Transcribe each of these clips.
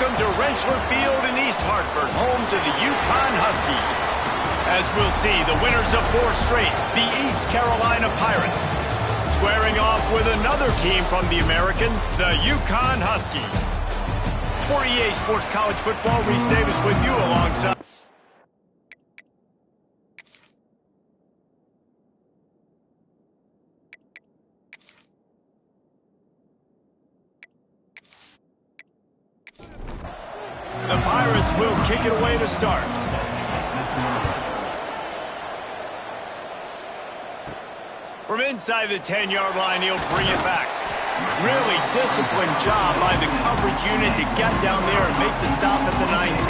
Welcome to Rensselaer Field in East Hartford, home to the Uconn Huskies. As we'll see, the winners of 4 straight, the East Carolina Pirates, squaring off with another team from the American, the Uconn Huskies. For EA Sports College Football, Reese Davis with you alongside. The Pirates will kick it away to start. From inside the 10-yard line, he'll bring it back. Really disciplined job by the coverage unit to get down there and make the stop at the 19.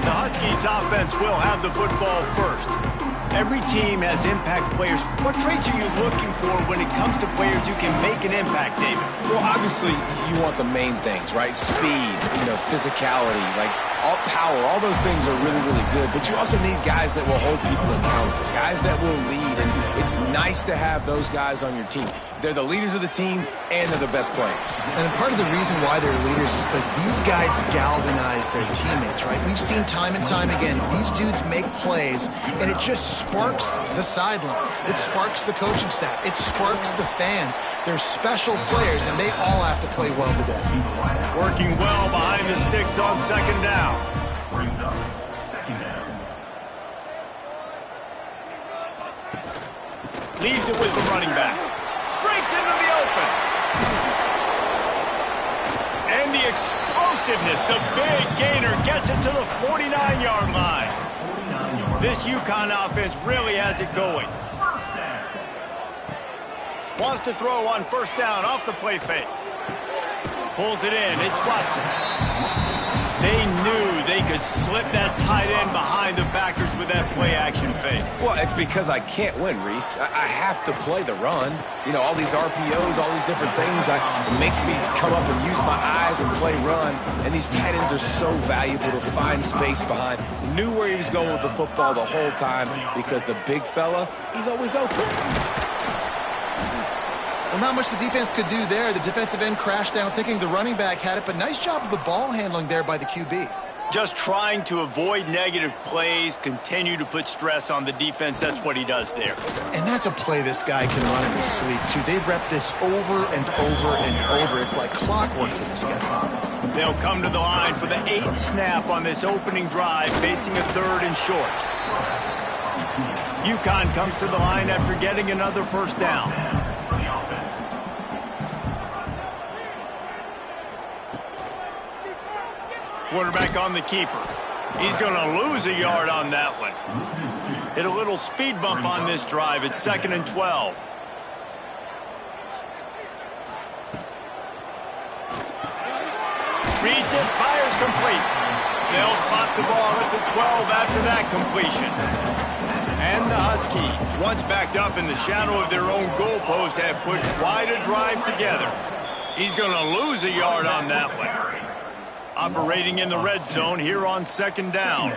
The Huskies offense will have the football first. Every team has impact players. What traits are you looking for when it comes to players who can make an impact, David? Well, obviously, you want the main things, right? Speed, physicality, like all power. All those things are really, really good. But you also need guys that will hold people accountable, guys that will lead. And it's nice to have those guys on your team. They're the leaders of the team, and they're the best players. And part of the reason why they're leaders is because these guys galvanize their teammates, right? We've seen time and time again, these dudes make plays, and it just sparks the sideline. It sparks the coaching staff. It sparks the fans. They're special players, and they all have to play well today. Working well behind the sticks on second down. Brings up second down. Leaves it with the running back. Breaks into the open. And the explosiveness, the big gainer gets it to the 49-yard line. This Uconn offense really has it going. Wants to throw on first down off the play fake. Pulls it in. It's Watson. They knew they could slip that tight end behind the backers with that play-action fake. Well, it's because I can't win, Reese. I have to play the run. All these RPOs, all these different things. It makes me come up and use my eyes and play run. And these tight ends are so valuable to find space behind. Knew where he was going with the football the whole time because the big fella, he's always open. Well, not much the defense could do there. The defensive end crashed down thinking the running back had it, but nice job of the ball handling there by the QB. Just trying to avoid negative plays, continue to put stress on the defense. That's what he does there. And that's a play this guy can run in his sleep, too. They rep this over and over and over. It's like clockwork for this guy. They'll come to the line for the 8th snap on this opening drive, facing a 3rd and short. Uconn comes to the line after getting another first down. Quarterback on the keeper. He's going to lose a yard on that one. Hit a little speed bump on this drive. It's 2nd and 12. Reads it, fires complete. They'll spot the ball at the 12 after that completion. And the Huskies, once backed up in the shadow of their own goalpost, have put quite a drive together. He's going to lose a yard on that one. Operating in the red zone here on 2nd down.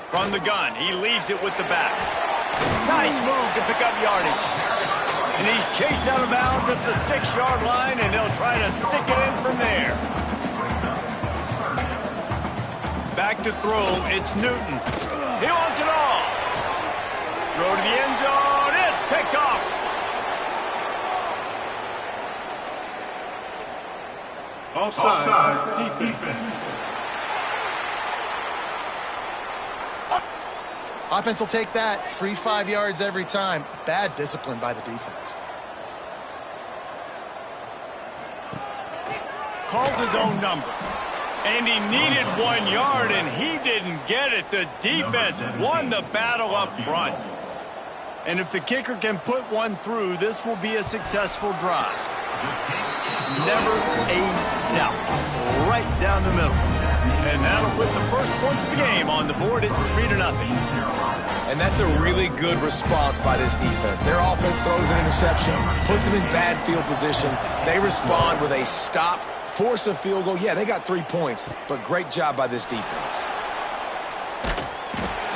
From the gun, he leaves it with the back. Nice move to pick up yardage. And he's chased out of bounds at the 6-yard line, and they'll try to stick it in from there. Back to throw, it's Newton. He wants it all. Throw to the end zone, it's picked off. Offside defense. Offense will take that. Free 5 yards every time. Bad discipline by the defense. Calls his own number. And he needed 1 yard, and he didn't get it. The defense won the battle up front. And if the kicker can put one through, this will be a successful drive. Never a doubt. Right down the middle. And that'll put the first points of the game on the board. It's 3-0. And that's a really good response by this defense. Their offense throws an interception, puts them in bad field position. They respond with a stop, force a field goal. Yeah, they got 3 points, but great job by this defense.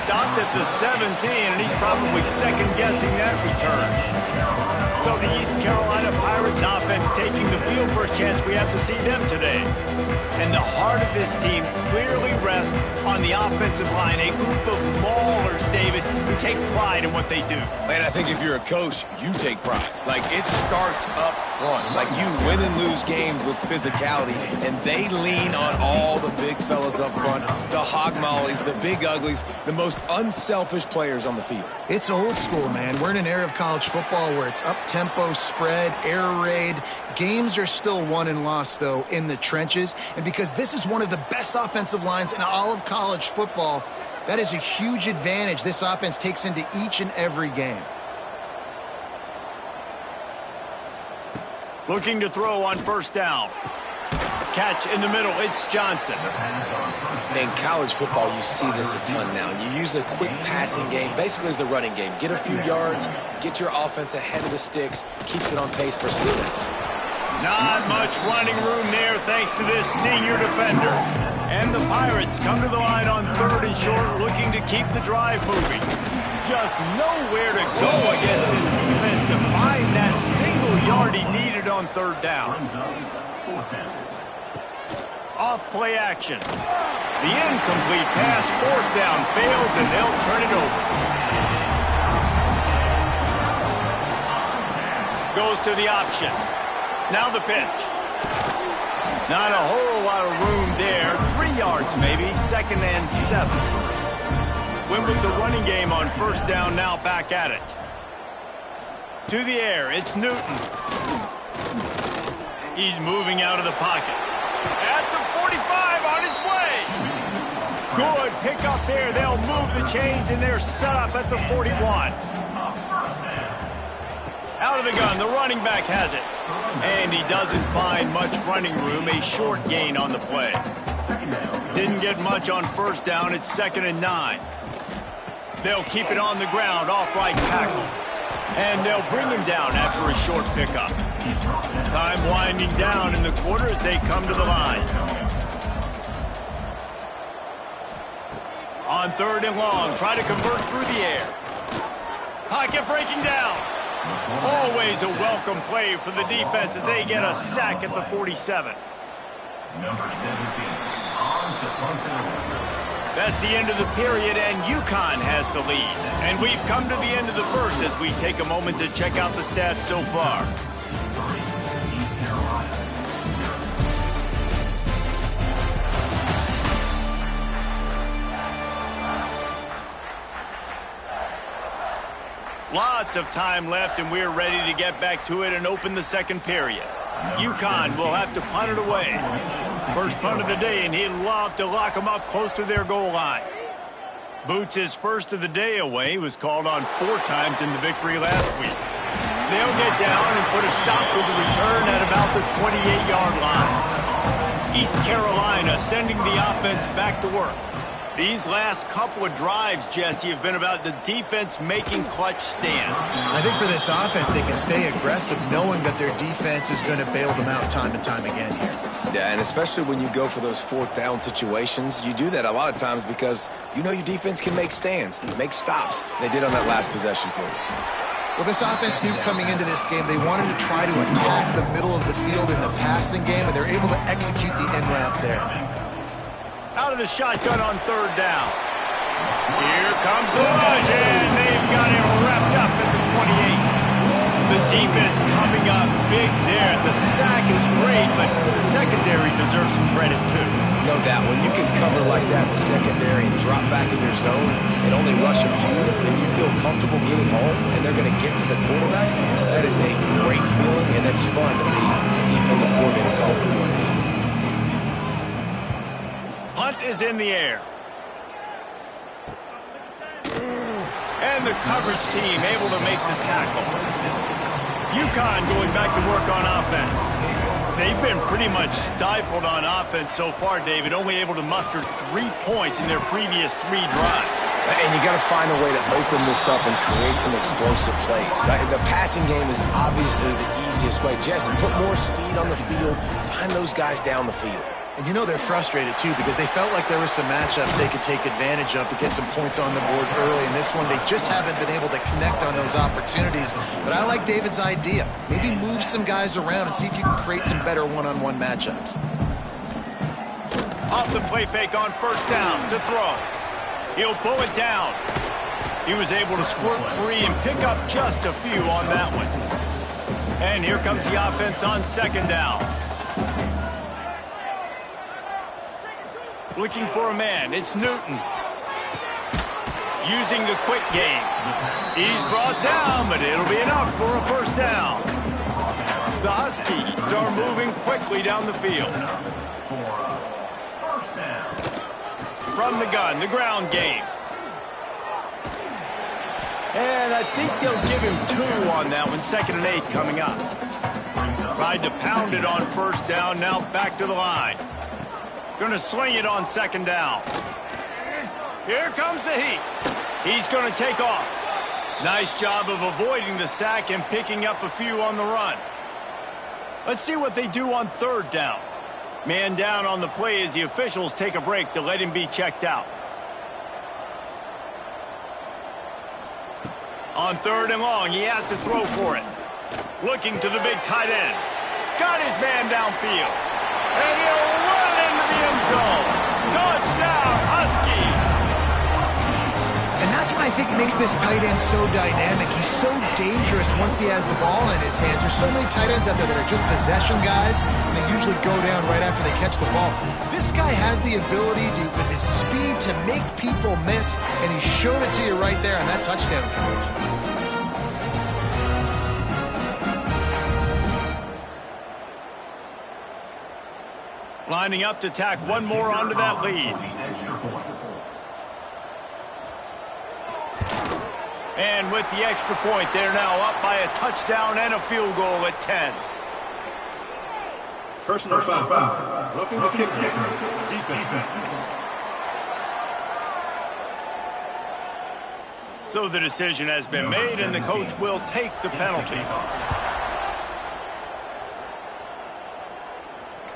Stopped at the 17, and he's probably second-guessing that return. So the East Carolina Pirates offense taking the field for a chance. We have to see them today. And the heart of this team clearly rests on the offensive line. A group of maulers, David, who take pride in what they do. And I think if you're a coach, you take pride. Like, it starts up front. Like, you win and lose games with physicality, and they lean on all the big fellas up front, the hog mollies, the big uglies, the most unselfish players on the field. It's old school, man. We're in an era of college football where it's up-tempo, spread, air raid. Games are still won and lost, though, in the trenches. And because this is one of the best offensive lines in all of college football, that is a huge advantage this offense takes into each and every game. Looking to throw on first down. Catch in the middle. It's Johnson. In college football, you see this a ton now. You use a quick passing game, basically as the running game. Get a few yards, get your offense ahead of the sticks, keeps it on pace for success. Not much running room there thanks to this senior defender. And the Pirates come to the line on 3rd and short, looking to keep the drive moving. Just nowhere to go against this defense to find that single yard he needed on 3rd down. Off play action. The incomplete pass, 4th down, fails, and they'll turn it over. Goes to the option. Now the pitch. Not a whole lot of room there. 3 yards maybe, 2nd and 7. Win with the running game on 1st down, now back at it. To the air, it's Newton. He's moving out of the pocket. At the 45, on his way. Good pick up there. They'll move the chains, and they're set up at the 41. Out of the gun, the running back has it. And he doesn't find much running room. A short gain on the play. Didn't get much on 1st down. It's 2nd and 9. They'll keep it on the ground, off right tackle. And they'll bring him down after a short pickup. Time winding down in the quarter as they come to the line. On 3rd and long, try to convert through the air. Pocket breaking down. Always a welcome play for the defense as they get a sack at the 47. Number 17, on to punt. That's the end of the period, and Uconn has the lead. And we've come to the end of the first as we take a moment to check out the stats so far. Lots of time left, and we're ready to get back to it and open the 2nd period. Uconn will have to punt it away. First punt of the day, and he'd love to lock them up close to their goal line. Boots' first of the day away was called on 4 times in the victory last week. They'll get down and put a stop to the return at about the 28-yard line. East Carolina sending the offense back to work. These last couple of drives, Jesse, have been about the defense making clutch stand. I think for this offense, they can stay aggressive knowing that their defense is going to bail them out time and time again here. Yeah, and especially when you go for those 4th down situations, you do that a lot of times because you know your defense can make stands, make stops. They did on that last possession for you. Well, this offense knew coming into this game they wanted to try to attack the middle of the field in the passing game, and they're able to execute the end route there. Out of the shotgun on 3rd down. Here comes the rush, and they've got him wrapped up at the 28. The defense coming up big there. The sack is great, but the secondary deserves some credit, too. No doubt. When you can cover like that in the secondary and drop back in your zone and only rush a few, and you feel comfortable getting home, and they're going to get to the quarterback, that is a great feeling, and it's fun to be defensive coordinator calling the plays. Punt is in the air. And the coverage team able to make the tackle. Uconn going back to work on offense. They've been pretty much stifled on offense so far, David, only able to muster 3 points in their previous 3 drives. And you got to find a way to open this up and create some explosive plays. The passing game is obviously the easiest way. Jesse, put more speed on the field. Find those guys down the field. And you know they're frustrated too because they felt like there were some matchups they could take advantage of to get some points on the board early. In this one, they just haven't been able to connect on those opportunities. But I like David's idea. Maybe move some guys around and see if you can create some better one-on-one matchups. Off the play fake on first down to throw. He'll pull it down. He was able to squirt free and pick up just a few on that one. And here comes the offense on second down. Looking for a man. It's Newton. Using the quick game. He's brought down, but it'll be enough for a first down. The Huskies are moving quickly down the field. From the gun, the ground game. And I think they'll give him 2 on that one. 2nd and 8 coming up. Tried to pound it on first down, now back to the line. Gonna sling it on second down. Here comes the heat. He's gonna take off. Nice job of avoiding the sack and picking up a few on the run. Let's see what they do on third down. Man down on the play as the officials take a break to let him be checked out. On third and long, he has to throw for it. Looking to the big tight end. Got his man downfield. And he'll run into the end zone. Touchdown, Husky. And that's what I think makes this tight end so dynamic. He's so dangerous once he has the ball in his hands. There's so many tight ends out there that are just possession guys, and they usually go down right after they catch the ball. This guy has the ability to, with his speed, to make people miss, and he showed it to you right there on that touchdown coverage. Lining up to tack one more onto that lead. And with the extra point, they're now up by a touchdown and a field goal at 10. Personal foul. Roughing the kicker. Defense. So the decision has been made, and the coach will take the penalty.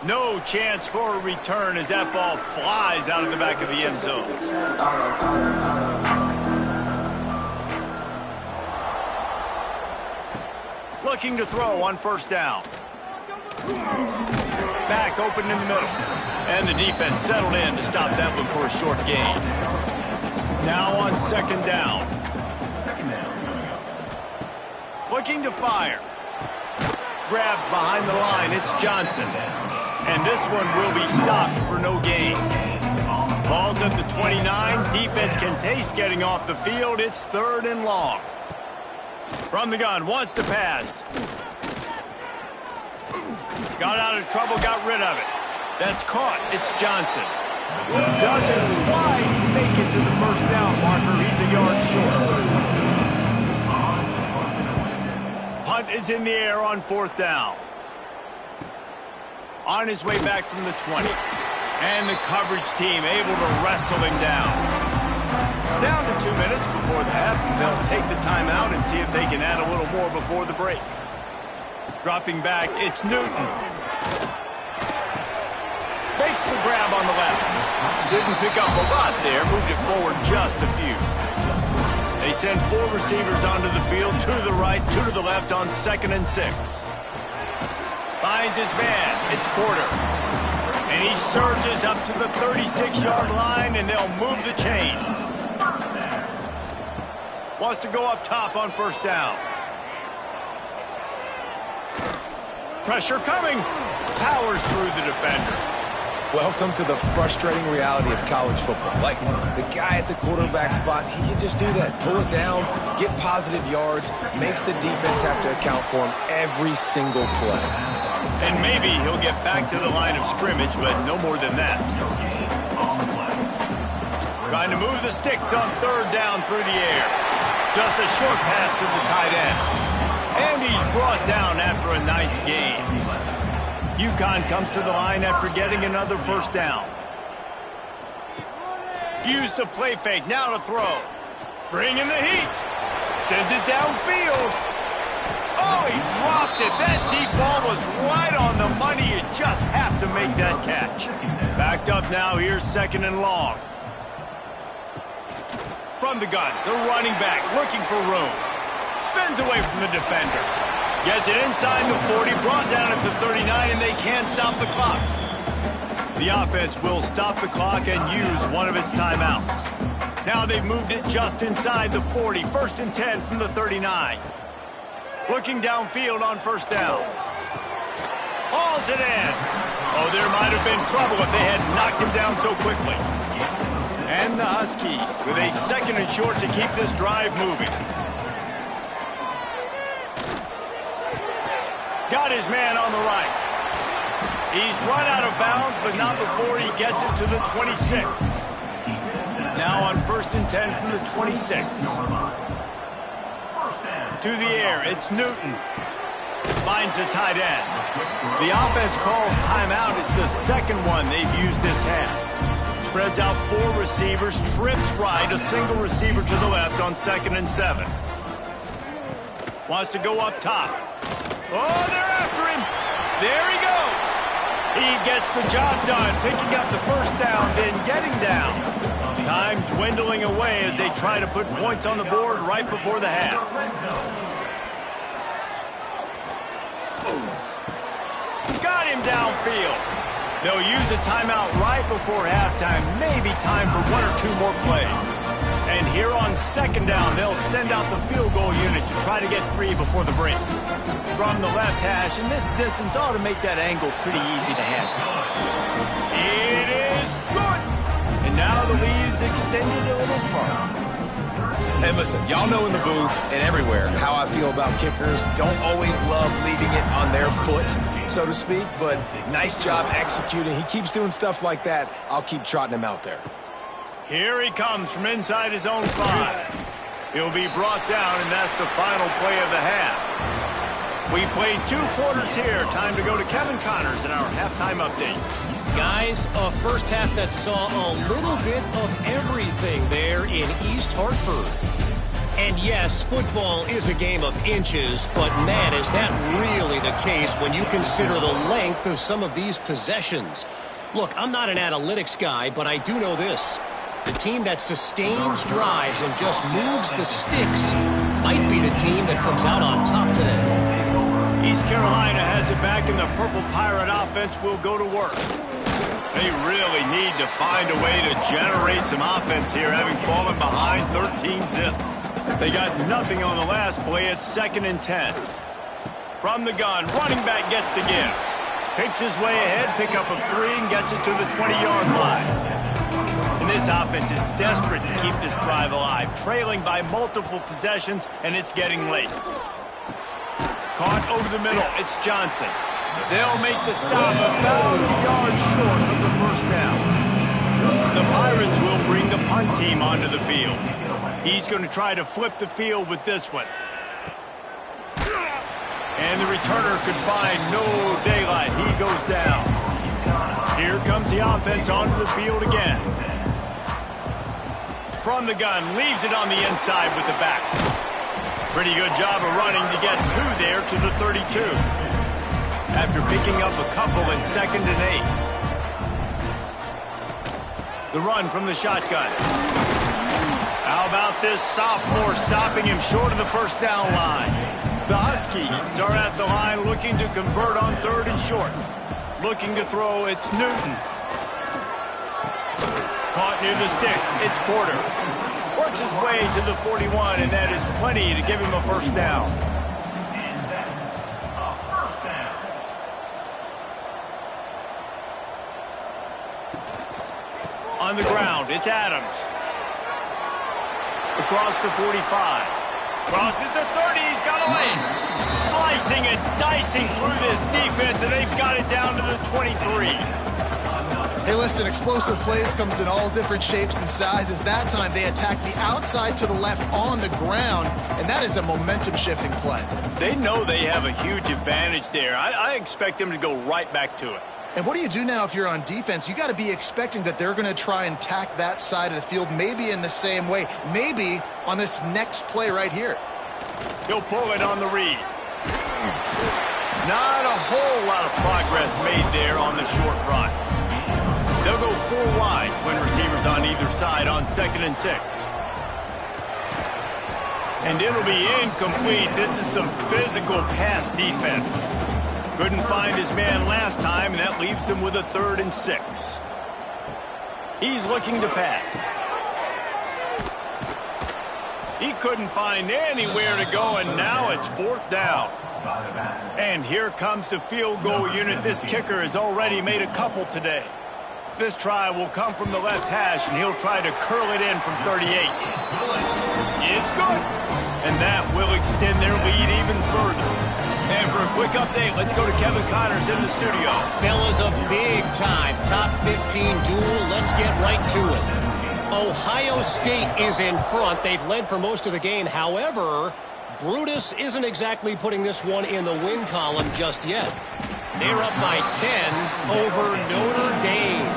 No chance for a return as that ball flies out of the back of the end zone. Looking to throw on first down. Back open in the middle. And the defense settled in to stop that one for a short gain. Now on second down. Looking to fire. Grabbed behind the line, it's Johnson. And this one will be stopped for no gain. Ball's at the 29. Defense can taste getting off the field. It's third and long. From the gun, wants to pass. Got out of trouble, got rid of it. That's caught. It's Johnson. Doesn't quite make it to the first down marker. He's a yard short. Punt is in the air on fourth down. On his way back from the 20. And the coverage team able to wrestle him down. Down to 2 minutes before the half, and they'll take the timeout and see if they can add a little more before the break. Dropping back, it's Newton. Makes the grab on the left. Didn't pick up a lot there, moved it forward just a few. They send 4 receivers onto the field, 2 to the right, 2 to the left on 2nd and 6. Finds his man, it's Porter. And he surges up to the 36-yard line, and they'll move the chains. Wants to go up top on first down. Pressure coming. Powers through the defender. Welcome to the frustrating reality of college football. Like, the guy at the quarterback spot, he can just do that. Pull it down, get positive yards, makes the defense have to account for him every single play. And maybe he'll get back to the line of scrimmage, but no more than that. Trying to move the sticks on third down through the air. Just a short pass to the tight end. And he's brought down after a nice gain. Uconn comes to the line after getting another first down. Use the play fake, now to throw. Bring in the heat. Sends it downfield. Oh, he dropped it. That deep ball was right on the money. You just have to make that catch. Backed up now. Here's 2nd and long. From the gun, the running back looking for room. Spins away from the defender. Gets it inside the 40, brought down at the 39, and they can't stop the clock. The offense will stop the clock and use one of its timeouts. Now they've moved it just inside the 40. 1st and 10 from the 39. Looking downfield on 1st down. Hauls it in. Oh, there might have been trouble if they had knocked him down so quickly. And the Huskies with a 2nd and short to keep this drive moving. Got his man on the right. He's run out of bounds, but not before he gets it to the 26. Now on 1st and 10 from the 26. To the air, it's Newton. Finds the tight end. The offense calls timeout. It's the 2nd one they've used this half. Spreads out 4 receivers, trips right, a single receiver to the left on 2nd and 7. Wants to go up top. Oh, they're after him. There he goes. He gets the job done, picking up the 1st down, then getting down. Time dwindling away as they try to put points on the board right before the half. Got him downfield. They'll use a timeout right before halftime, maybe time for 1 or 2 more plays. And here on 2nd down, they'll send out the field goal unit to try to get 3 before the break. From the left hash, and this distance ought to make that angle pretty easy to handle. It is good! And now the lead is extended a little further. And listen, y'all know in the booth and everywhere how I feel about kickers. Don't always love leaving it on their foot, so to speak, but nice job executing. He keeps doing stuff like that. I'll keep trotting him out there. Here he comes from inside his own 5. He'll be brought down, and that's the final play of the half. We played 2 quarters here. Time to go to Kevin Connors in our halftime update. Guys, a first half that saw a little bit of everything there in East Hartford. And yes, football is a game of inches, but man, is that really the case when you consider the length of some of these possessions. Look, I'm not an analytics guy, but I do know this. The team that sustains drives and just moves the sticks might be the team that comes out on top today. East Carolina has it back, and the Purple Pirate offense will go to work. They really need to find a way to generate some offense here, having fallen behind 13-zip. They got nothing on the last play. It's 2nd and 10. From the gun, running back gets to give. Picks his way ahead, pick up of 3, and gets it to the 20-yard line. And this offense is desperate to keep this drive alive, trailing by multiple possessions, and it's getting late. Caught over the middle, it's Johnson. They'll make the stop about a yard short of the 1st down. The Pirates will bring the punt team onto the field. He's going to try to flip the field with this one. And the returner could find no daylight. He goes down. Here comes the offense onto the field again. From the gun, leaves it on the inside with the back. Pretty good job of running to get 2 there to the 32. After picking up a couple in 2nd and 8. The run from the shotgun. How about this sophomore stopping him short of the 1st down line? The Huskies are at the line looking to convert on 3rd and short. Looking to throw, it's Newton. Caught near the sticks, it's Porter. Works his way to the 41, and that is plenty to give him a 1st down. On the ground, it's Adams. Across the 45. Crosses the 30, he's got a lane. Slicing and dicing through this defense, and they've got it down to the 23. Hey, listen, explosive plays comes in all different shapes and sizes. That time, they attack the outside to the left on the ground, and that is a momentum-shifting play. They know they have a huge advantage there. I expect them to go right back to it. And what do you do now if you're on defense? You got to be expecting that they're going to try and tack that side of the field, maybe in the same way, maybe on this next play right here. He'll pull it on the read. Not a whole lot of progress made there on the short run. They'll go 4 wide, twin receivers on either side on 2nd and 6. And it'll be incomplete. This is some physical pass defense. Couldn't find his man last time, and that leaves him with a 3rd and 6. He's looking to pass. He couldn't find anywhere to go, and now it's 4th down. And here comes the field goal unit. This kicker has already made a couple today. This try will come from the left hash, and he'll try to curl it in from 38. It's good. And that will extend their lead even further. And for a quick update, let's go to Kevin Connors in the studio. Fellas, a big-time top 15 duel. Let's get right to it. Ohio State is in front. They've led for most of the game. However, Brutus isn't exactly putting this one in the win column just yet. They're up by 10 over Notre Dame.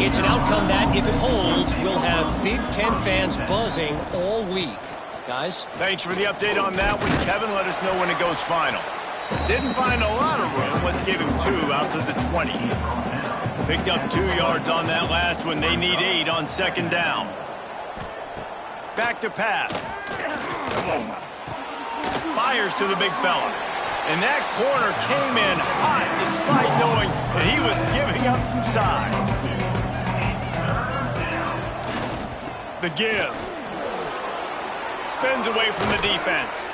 It's an outcome that, if it holds, will have Big Ten fans buzzing all week. Guys? Thanks for the update on that one, Kevin. Let us know when it goes final. Didn't find a lot of room. Let's give him 2 out to the 20. Picked up 2 yards on that last one. They need 8 on 2nd down. Back to pass. Fires to the big fella. And that corner came in hot despite knowing that he was giving up some size. The give. Spins away from the defense.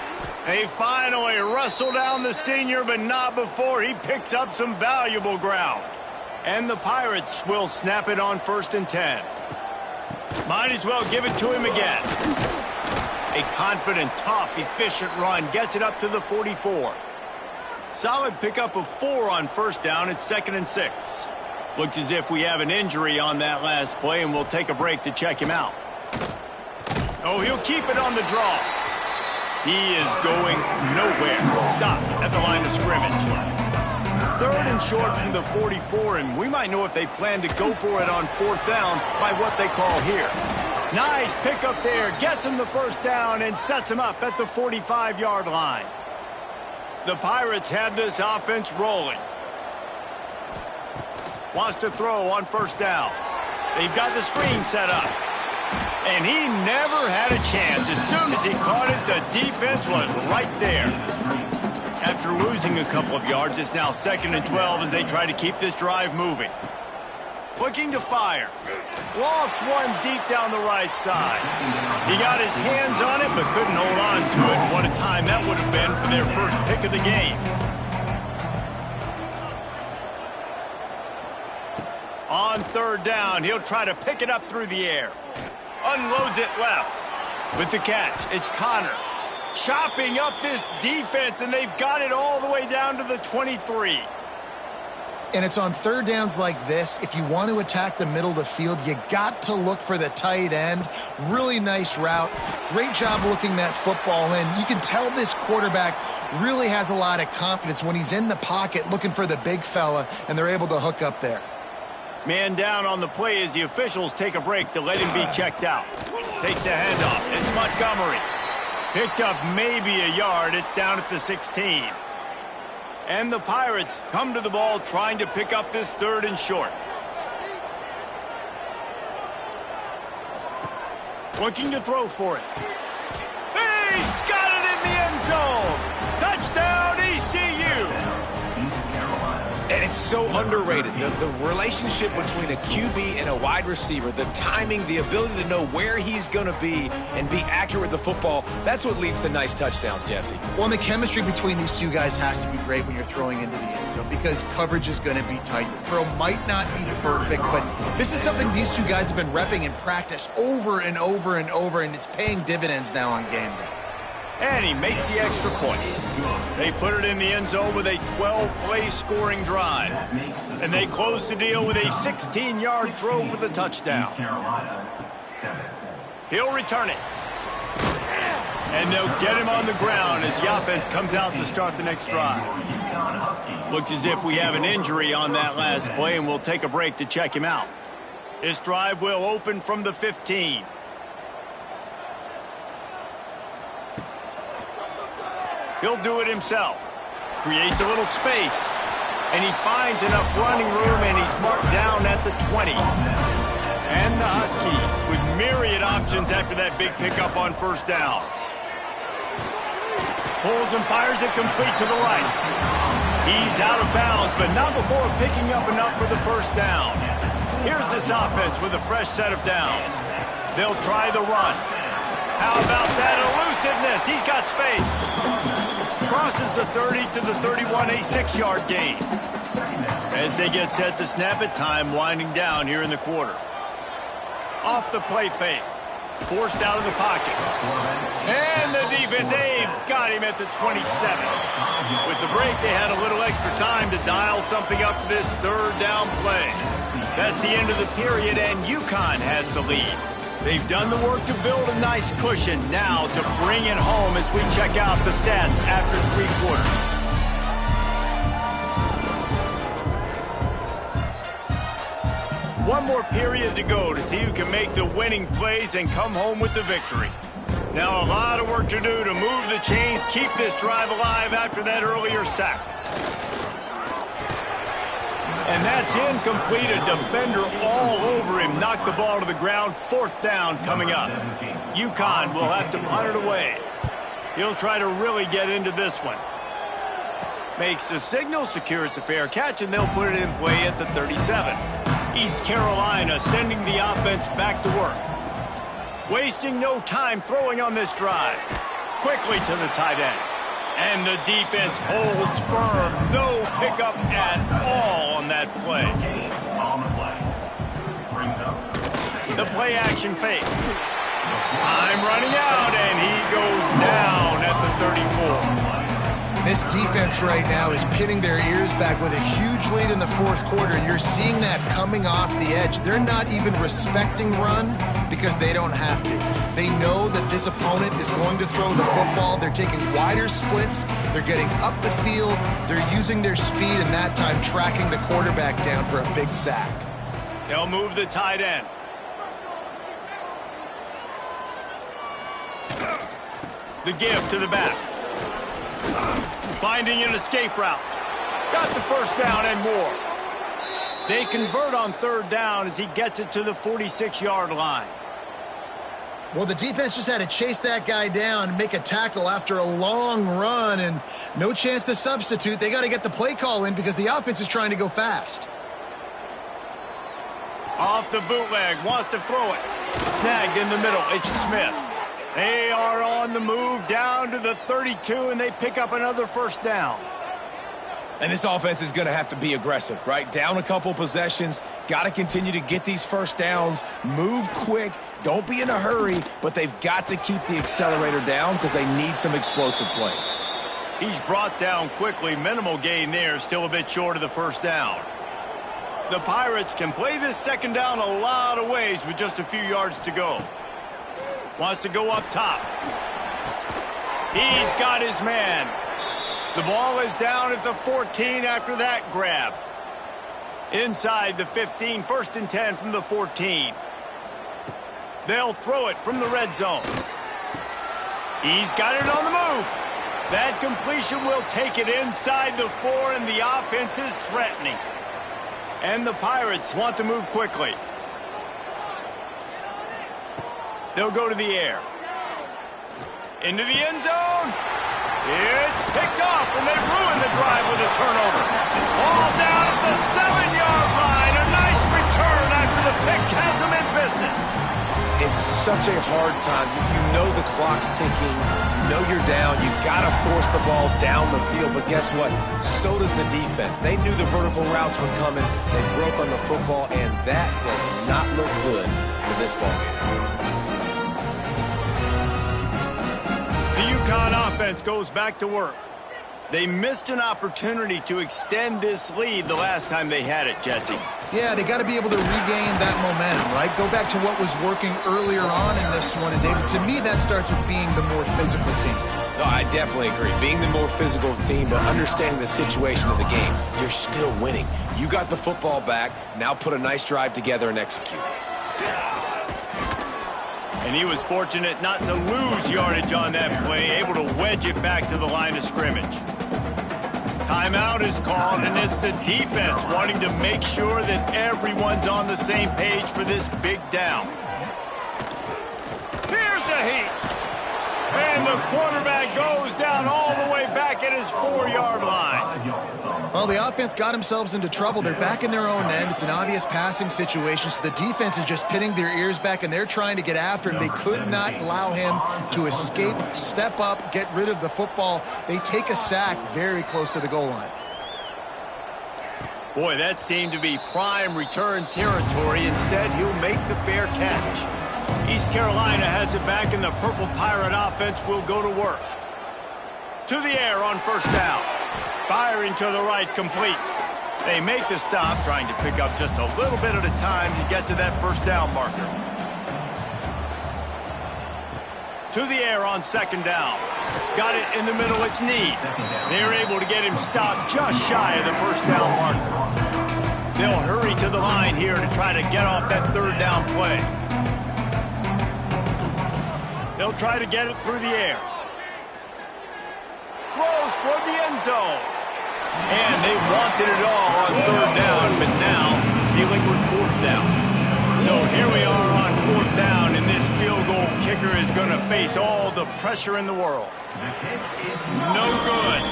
They finally wrestle down the senior, but not before he picks up some valuable ground. And the Pirates will snap it on 1st and 10. Might as well give it to him again. A confident, tough, efficient run gets it up to the 44. Solid pickup of 4 on 1st down. It's 2nd and 6. Looks as if we have an injury on that last play, and we'll take a break to check him out. Oh, he'll keep it on the draw. He is going nowhere. Stop at the line of scrimmage. 3rd and short from the 44, and we might know if they plan to go for it on 4th down by what they call here. Nice pickup there. Gets him the 1st down and sets him up at the 45-yard line. The Pirates have this offense rolling. Wants to throw on 1st down. They've got the screen set up. And he never had a chance. As soon as he caught it, the defense was right there. After losing a couple of yards, it's now 2nd and 12 as they try to keep this drive moving. Looking to fire. Lost one deep down the right side. He got his hands on it, but couldn't hold on to it. What a time that would have been for their first pick of the game. On 3rd down, he'll try to pick it up through the air. Unloads it left. With the catch, it's Connor. Chopping up this defense, and they've got it all the way down to the 23. And it's on 3rd downs like this. If you want to attack the middle of the field, you got to look for the tight end. Really nice route. Great job looking that football in. You can tell this quarterback really has a lot of confidence when he's in the pocket looking for the big fella, and they're able to hook up there. Man down on the play as the officials take a break to let him be checked out. Takes the handoff. It's Montgomery. Picked up maybe a yard. It's down at the 16. And the Pirates come to the ball trying to pick up this 3rd and short. Looking to throw for it. He's got it in the end zone. Touchdown ECU. And it's so underrated. The relationship between a QB and a wide receiver, the timing, the ability to know where he's going to be and be accurate with the football, that's what leads to nice touchdowns, Jesse. Well, and the chemistry between these two guys has to be great when you're throwing into the end zone because coverage is going to be tight. The throw might not be perfect, but this is something these two guys have been repping in practice over and over and over, and it's paying dividends now on game day. And he makes the extra point. They put it in the end zone with a 12-play scoring drive. And they close the deal with a 16-yard throw for the touchdown. He'll return it. And they'll get him on the ground as the offense comes out to start the next drive. Looks as if we have an injury on that last play, and we'll take a break to check him out. This drive will open from the 15. He'll do it himself. Creates a little space. And he finds enough running room, and he's marked down at the 20. And the Huskies with myriad options after that big pickup on first down. Pulls and fires it complete to the right. He's out of bounds, but not before picking up enough for the first down. Here's this offense with a fresh set of downs. They'll try the run. How about that elusiveness? He's got space. Crosses the 30 to the 31, a 6-yard gain. As they get set to snap it, time winding down here in the quarter. Off the play fake. Forced out of the pocket. And the defense, they've got him at the 27. With the break, they had a little extra time to dial something up for this third down play. That's the end of the period, and Uconn has the lead. They've done the work to build a nice cushion. Now to bring it home as we check out the stats after 3 quarters. One more period to go to see who can make the winning plays and come home with the victory. Now a lot of work to do to move the chains, keep this drive alive after that earlier sack. And that's incomplete. A defender all over him. Knocked the ball to the ground. 4th down coming up. Uconn will have to punt it away. He'll try to really get into this one. Makes the signal, secures the fair catch, and they'll put it in play at the 37. East Carolina sending the offense back to work. Wasting no time throwing on this drive. Quickly to the tight end. And the defense holds firm. No pickup at all on that play. The play action fake. Time running out, and he goes down at the 34. This defense right now is pitting their ears back with a huge lead in the 4th quarter, and you're seeing that coming off the edge. They're not even respecting run because they don't have to. They know that this opponent is going to throw the football. They're taking wider splits. They're getting up the field. They're using their speed, and that time tracking the quarterback down for a big sack. They'll move the tight end. The give to the back. Finding an escape route. Got the first down and more. They convert on 3rd down as he gets it to the 46-yard line. Well, the defense just had to chase that guy down and make a tackle after a long run, and no chance to substitute. They got to get the play call in because the offense is trying to go fast. Off the bootleg, wants to throw it. Snagged in the middle, it's Smith. They are on the move down to the 32, and they pick up another first down. And this offense is going to have to be aggressive, right? Down a couple possessions, got to continue to get these first downs, move quick, don't be in a hurry, but they've got to keep the accelerator down because they need some explosive plays. He's brought down quickly, minimal gain there, still a bit short of the first down. The Pirates can play this 2nd down a lot of ways with just a few yards to go. Wants to go up top. He's got his man. The ball is down at the 14 after that grab. Inside the 15, 1st and 10 from the 14. They'll throw it from the red zone. He's got it on the move. That completion will take it inside the 4, and the offense is threatening. And the Pirates want to move quickly. They'll go to the air. Into the end zone. It's picked off, and they ruin the drive with a turnover. Ball down at the 7-yard line. A nice return after the pick has them in business. It's such a hard time. You know the clock's ticking. You know you're down. You got to force the ball down the field. But guess what? So does the defense. They knew the vertical routes were coming. They broke on the football, and that does not look good for this ball game. The Uconn offense goes back to work. They missed an opportunity to extend this lead the last time they had it, Jesse. Yeah, they got to be able to regain that momentum, right? Go back to what was working earlier on in this one. And, David, to me, that starts with being the more physical team. No, I definitely agree. Being the more physical team, but understanding the situation of the game. You're still winning. You got the football back. Now put a nice drive together and execute. And he was fortunate not to lose yardage on that play, able to wedge it back to the line of scrimmage. Timeout is called, and it's the defense wanting to make sure that everyone's on the same page for this big down. Here's a heat. And the quarterback goes down all the way back at his 4-yard line. Well, the offense got themselves into trouble. They're back in their own end. It's an obvious passing situation, so the defense is just pinning their ears back, and they're trying to get after him. They could not allow him to escape, step up, get rid of the football. They take a sack very close to the goal line. Boy, that seemed to be prime return territory. Instead, he'll make the fair catch. East Carolina has it back, and the Purple Pirate offense will go to work. To the air on first down. Firing to the right, complete. They make the stop, trying to pick up just a little bit at a time to get to that first down marker. To the air on second down. Got it in the middle, it's Need. They're able to get him stopped just shy of the first down marker. They'll hurry to the line here to try to get off that third down play. They'll try to get it through the air. Throws toward the end zone. And they wanted it all on third down, but now dealing with fourth down. So here we are on fourth down, and this field goal kicker is going to face all the pressure in the world. No good.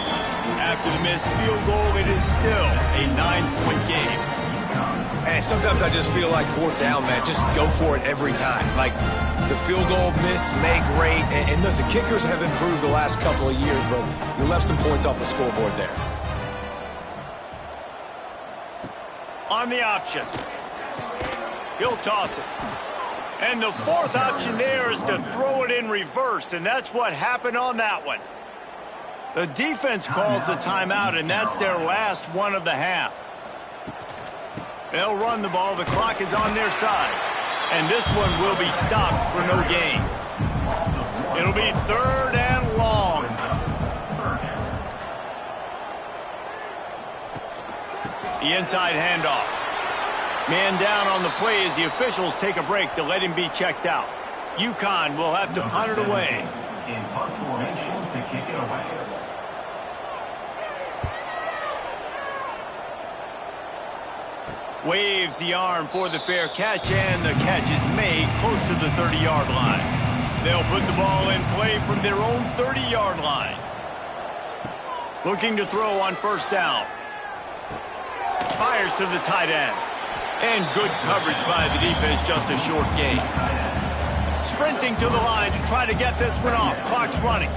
After the missed field goal, it is still a 9-point game. And sometimes I just feel like fourth down, man, just go for it every time. Like, the field goal miss, make great. And listen, kickers have improved the last couple of years, but you left some points off the scoreboard there. On the option. He'll toss it. And the fourth option there is to throw it in reverse, and that's what happened on that one. The defense calls the timeout, and that's their last one of the half. They'll run the ball. The clock is on their side. And this one will be stopped for no gain. It'll be third and long. The inside handoff. Man down on the play as the officials take a break to let him be checked out. Uconn will have to punt it away. In punt formation to kick it away. Waves the arm for the fair catch, and the catch is made close to the 30-yard line. They'll put the ball in play from their own 30-yard line. Looking to throw on first down. Fires to the tight end. And good coverage by the defense, just a short gain. Sprinting to the line to try to get this one off. Clock's running.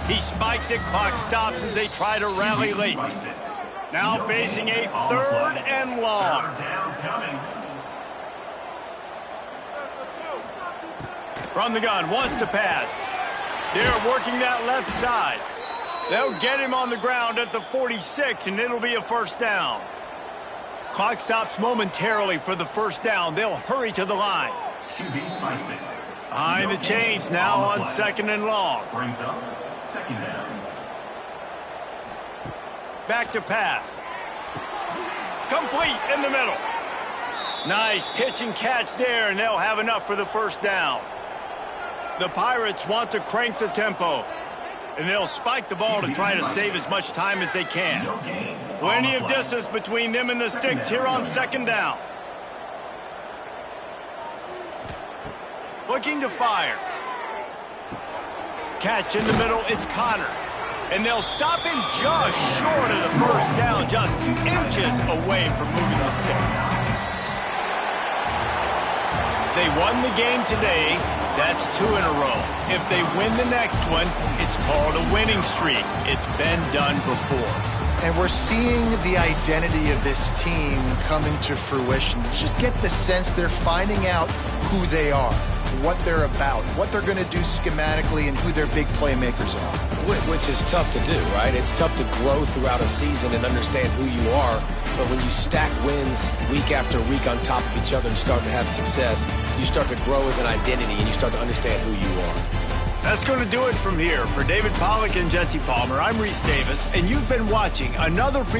He spikes it. Clock stops as they try to rally late. Now facing a third and long. From the gun, wants to pass. They're working that left side. They'll get him on the ground at the 46, and it'll be a first down. Clock stops momentarily for the first down. They'll hurry to the line. Behind the chains now on second and long. Brings up second down. Back to pass. Complete in the middle. Nice pitch and catch there, and they'll have enough for the first down. The Pirates want to crank the tempo, and they'll spike the ball to try to save as much time as they can. Plenty of distance between them and the sticks here on second down. Looking to fire. Catch in the middle, it's Connor. And they'll stop him just short of the first down, just inches away from moving the sticks. They won the game today. That's 2 in a row. If they win the next one, it's called a winning streak. It's been done before. And we're seeing the identity of this team coming to fruition. You just get the sense they're finding out who they are, what they're about, what they're going to do schematically, and who their big playmakers are. Which is tough to do, right? It's tough to grow throughout a season and understand who you are. But when you stack wins week after week on top of each other and start to have success, you start to grow as an identity and you start to understand who you are. That's going to do it from here. For David Pollack and Jesse Palmer, I'm Reese Davis, and you've been watching another